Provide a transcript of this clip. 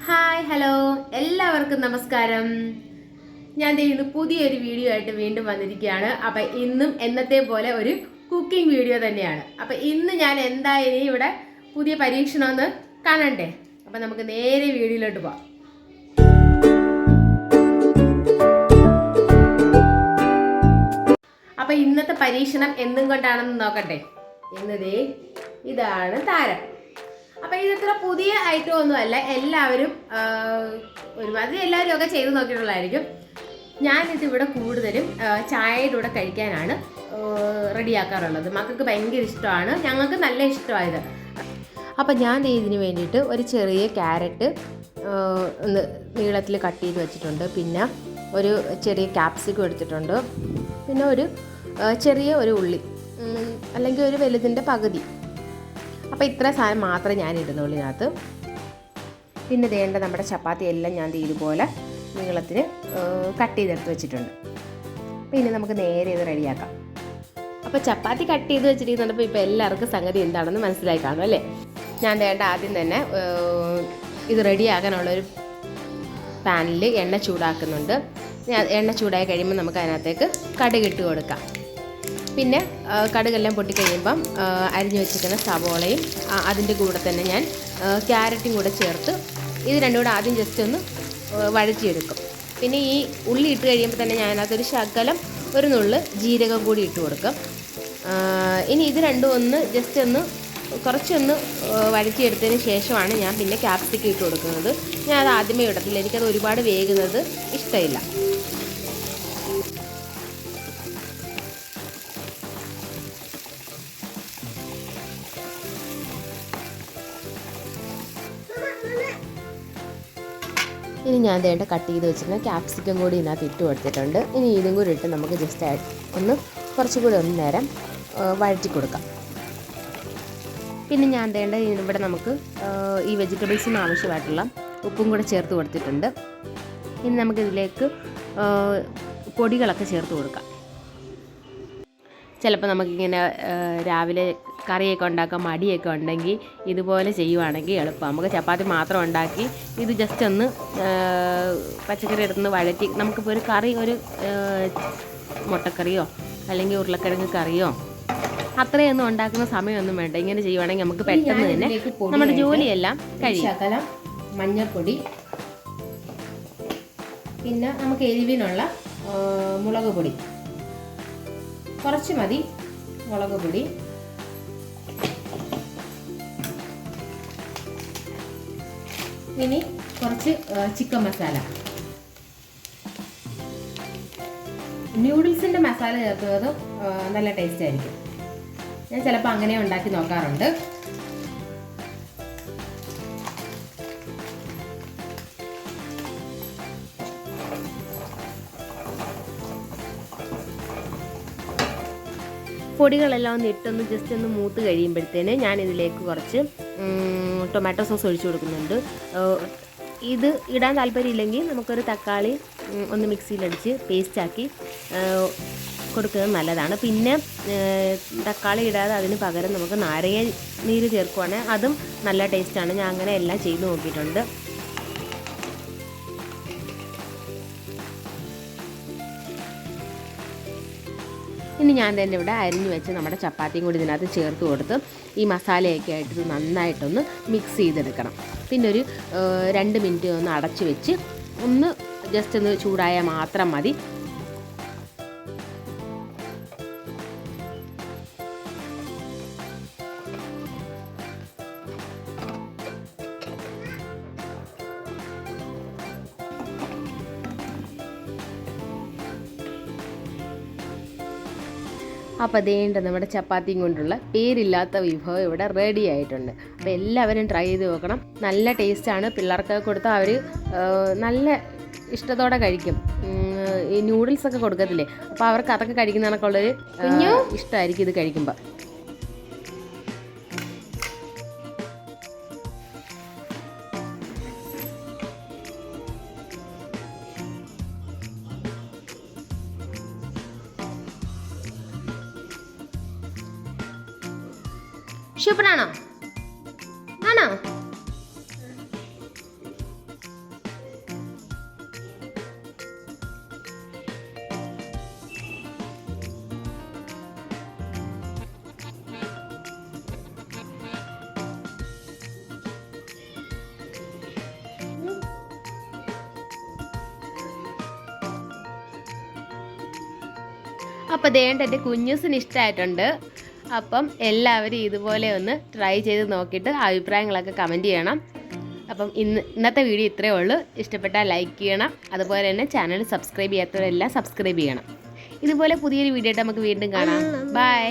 Hi hello എല്ലാവർക്കും നമസ്കാരം. ഞാൻ ഇന്ന് പുതിയൊരു വീഡിയോ ആയിട്ട് വീണ്ടും വന്നിരിക്കുകയാണ്. അപ്പം ഇന്നും എന്നത്തെ പോലെ ഒരു കുക്കിംഗ് വീഡിയോ തന്നെയാണ്. അപ്പം ഇന്ന് ഞാൻ എന്തായാലും ഇവിടെ പുതിയ പരീക്ഷണം ഒന്ന് കാണണ്ടേ. അപ്പം നമുക്ക് നേരെ വീഡിയോയിലോട്ട് പോവാം. അപ്പം ഇന്നത്തെ പരീക്ഷണം എന്തും കൊണ്ടാണെന്ന് നോക്കട്ടെ. ഇന്നതേ ഇതാണ് താരം. അപ്പം ഇതിത്ര പുതിയ ഐറ്റം ഒന്നുമല്ല, എല്ലാവരും ഒരുമാതിരി എല്ലാവരും ഒക്കെ ചെയ്ത് നോക്കിയിട്ടുള്ളതായിരിക്കും. ഞാനിതിവിടെ കൂടുതലും ചായയുടെ കൂടെ കഴിക്കാനാണ് റെഡിയാക്കാറുള്ളത്. മക്കൾക്ക് ഭയങ്കര ഇഷ്ടമാണ്, ഞങ്ങൾക്ക് നല്ല ഇഷ്ടമായത്. അപ്പം ഞാൻ ഇതിന് വേണ്ടിയിട്ട് ഒരു ചെറിയ ക്യാരറ്റ് ഒന്ന് നീളത്തിൽ കട്ട് ചെയ്ത് വെച്ചിട്ടുണ്ട്. പിന്നെ ഒരു ചെറിയ ക്യാപ്സിക്കം എടുത്തിട്ടുണ്ട്. പിന്നെ ഒരു ചെറിയ ഒരു ഉള്ളി, അല്ലെങ്കിൽ ഒരു വലുതിൻ്റെ പകുതി. അപ്പോൾ ഇത്ര സാധനം മാത്രമേ ഞാൻ ഇടുന്നുള്ളൂ ഇതിനകത്ത്. പിന്നെ വേണ്ട നമ്മുടെ ചപ്പാത്തി എല്ലാം ഞാൻ ഇതുപോലെ നീളത്തിന് കട്ട് ചെയ്തെടുത്ത് വെച്ചിട്ടുണ്ട്. പിന്നെ നമുക്ക് നേരെ ഇത് റെഡിയാക്കാം. അപ്പോൾ ചപ്പാത്തി കട്ട് ചെയ്ത് വെച്ചിരിക്കുന്നുണ്ടപ്പോൾ ഇപ്പോൾ എല്ലാവർക്കും സംഗതി എന്താണെന്ന് മനസ്സിലായി കാണും അല്ലേ. ഞാൻ വേണ്ട ആദ്യം തന്നെ ഇത് റെഡിയാക്കാനുള്ളൊരു പാനിൽ എണ്ണ ചൂടാക്കുന്നുണ്ട്. എണ്ണ ചൂടായി കഴിയുമ്പോൾ നമുക്ക് അതിനകത്തേക്ക് കടുക് ഇട്ട് കൊടുക്കാം. പിന്നെ കടുകെല്ലാം പൊട്ടിക്കഴിയുമ്പം അരിഞ്ഞു വെച്ചിരിക്കുന്ന സവോളയും അതിൻ്റെ കൂടെ തന്നെ ഞാൻ ക്യാരറ്റും കൂടെ ചേർത്ത് ഇത് രണ്ടും കൂടെ ആദ്യം ജസ്റ്റ് ഒന്ന് വഴറ്റിയെടുക്കും. പിന്നെ ഈ ഉള്ളി ഇട്ട് കഴിയുമ്പോൾ തന്നെ ഞാൻ അതിനകത്തൊരു ശകലം ഒരു നുള്ള് ജീരകം കൂടി ഇട്ട് കൊടുക്കും. ഇനി ഇത് രണ്ടും ഒന്ന് ജസ്റ്റ് ഒന്ന് കുറച്ചൊന്ന് വഴറ്റിയെടുത്തതിന് ശേഷമാണ് ഞാൻ പിന്നെ ക്യാപ്സിക്കം ഇട്ട് കൊടുക്കുന്നത്. ഞാൻ അത് ആദ്യമേ ഇടത്തില്ല, എനിക്കത് ഒരുപാട് വേകുന്നത് ഇഷ്ടമില്ല. ഇനി ഞാൻ വേണ്ട കട്ട് ചെയ്ത് വെച്ചിരുന്ന ക്യാപ്സിക്കം കൂടി ഇതിനകത്ത് ഇട്ട് കൊടുത്തിട്ടുണ്ട്. ഇനി ഇതും കൂടി ഇട്ട് നമുക്ക് ജസ്റ്റ് ഒന്ന് കുറച്ചുകൂടി ഒന്ന് നേരം വഴറ്റി കൊടുക്കാം. പിന്നെ ഞാൻ വേണ്ട ഇവിടെ നമുക്ക് ഈ വെജിറ്റബിൾസിന് ആവശ്യമായിട്ടുള്ള ഉപ്പും കൂടെ ചേർത്ത് കൊടുത്തിട്ടുണ്ട്. ഇനി നമുക്കിതിലേക്ക് പൊടികളൊക്കെ ചേർത്ത് കൊടുക്കാം. ചിലപ്പോൾ നമുക്കിങ്ങനെ രാവിലെ കറിയൊക്കെ ഉണ്ടാക്കാൻ മടിയൊക്കെ ഉണ്ടെങ്കിൽ ഇതുപോലെ ചെയ്യുവാണെങ്കിൽ എളുപ്പം. നമുക്ക് ചപ്പാത്തി മാത്രം ഉണ്ടാക്കി ഇത് ജസ്റ്റ് ഒന്ന് പച്ചക്കറി എടുത്തുനിന്ന് വഴറ്റി നമുക്കിപ്പോൾ ഒരു കറി, ഒരു മുട്ടക്കറിയോ അല്ലെങ്കിൽ ഉരുളക്കിഴങ്ങ് കറിയോ അത്രയൊന്നും ഉണ്ടാക്കുന്ന സമയമൊന്നും വേണ്ട. ഇങ്ങനെ ചെയ്യുവാണെങ്കിൽ നമുക്ക് പെട്ടെന്ന് തന്നെ നമ്മുടെ ജോലിയെല്ലാം കഴിയും. ശകലം മഞ്ഞൾപ്പൊടി, പിന്നെ നമുക്ക് എരിവിനുള്ള മുളക് പൊടി കുറച്ച് മതി. മുളക് പൊടി, ഇനി കുറച്ച് ചിക്കൻ മസാല. ന്യൂഡിൽസിൻ്റെ മസാല ചേർക്കുന്നത് നല്ല ടേസ്റ്റ് ആയിരിക്കും. ഞാൻ ചിലപ്പോൾ അങ്ങനെ ഉണ്ടാക്കി നോക്കാറുണ്ട്. പൊടികളെല്ലാം ഒന്ന് ഇട്ടൊന്ന് ജസ്റ്റ് ഒന്ന് മൂത്ത് കഴിയുമ്പോഴത്തേന് ഞാനിതിലേക്ക് കുറച്ച് ടൊമാറ്റോ സോസ് ഒഴിച്ചു കൊടുക്കുന്നുണ്ട്. ഇത് ഇടാൻ താല്പര്യമില്ലെങ്കിൽ നമുക്കൊരു തക്കാളി ഒന്ന് മിക്സിയിലടിച്ച് പേസ്റ്റാക്കി കൊടുക്കുന്നത് നല്ലതാണ്. പിന്നെ തക്കാളി ഇടാതെ അതിന് പകരം നമുക്ക് നാരങ്ങ നീര് ചേർക്കുവാണെങ്കിൽ അതും നല്ല ടേസ്റ്റാണ്. ഞാൻ അങ്ങനെ എല്ലാം ചെയ്ത് നോക്കിയിട്ടുണ്ട്. ഇനി ഞാൻ തന്നെ ഇവിടെ അരിഞ്ഞു വെച്ച് നമ്മുടെ ചപ്പാത്തിയും കൂടി ഇതിനകത്ത് ചേർത്ത് കൊടുത്ത് ഈ മസാലയൊക്കെ ആയിട്ട് ഇത് നന്നായിട്ടൊന്ന് മിക്സ് ചെയ്തെടുക്കണം. പിന്നെ ഒരു 2 മിനിറ്റ് ഒന്ന് അടച്ചു വെച്ച് ഒന്ന് ജസ്റ്റ് ഒന്ന് ചൂടായാൽ മാത്രം മതി. അപ്പോൾ അതേണ്ട നമ്മുടെ ചപ്പാത്തിയും കൊണ്ടുള്ള പേരില്ലാത്ത വിഭവം ഇവിടെ റെഡി ആയിട്ടുണ്ട്. അപ്പോൾ എല്ലാവരും ട്രൈ ചെയ്ത് നോക്കണം. നല്ല ടേസ്റ്റാണ്. പിള്ളേർക്ക് കൊടുത്താൽ അവർ നല്ല ഇഷ്ടത്തോടെ കഴിക്കും. ഈ നൂഡിൽസൊക്കെ കൊടുക്കത്തില്ലേ, അപ്പോൾ അവർക്ക് അതൊക്കെ കഴിക്കുന്ന കണക്കുള്ളൊരു ഇഷ്ടമായിരിക്കും ഇത് കഴിക്കുമ്പോൾ. സൂപ്പറാണോ? ആണോ? അപ്പോൾ ദേണ്ട എൻ്റെ കുഞ്ഞൂസിന് ഇഷ്ടമായിട്ടുണ്ട്. അപ്പം എല്ലാവരും ഇതുപോലെ ഒന്ന് ട്രൈ ചെയ്ത് നോക്കിയിട്ട് അഭിപ്രായങ്ങളൊക്കെ കമൻറ്റ് ചെയ്യണം. അപ്പം ഇന്നത്തെ വീഡിയോ ഇത്രയേ ഉള്ളൂ. ഇഷ്ടപ്പെട്ടാൽ ലൈക്ക് ചെയ്യണം. അതുപോലെ തന്നെ ചാനൽ സബ്സ്ക്രൈബ് ചെയ്യാത്തവരെല്ലാം സബ്സ്ക്രൈബ് ചെയ്യണം. ഇതുപോലെ പുതിയൊരു വീഡിയോ ആയിട്ട് നമുക്ക് വീണ്ടും കാണാം. ബൈ.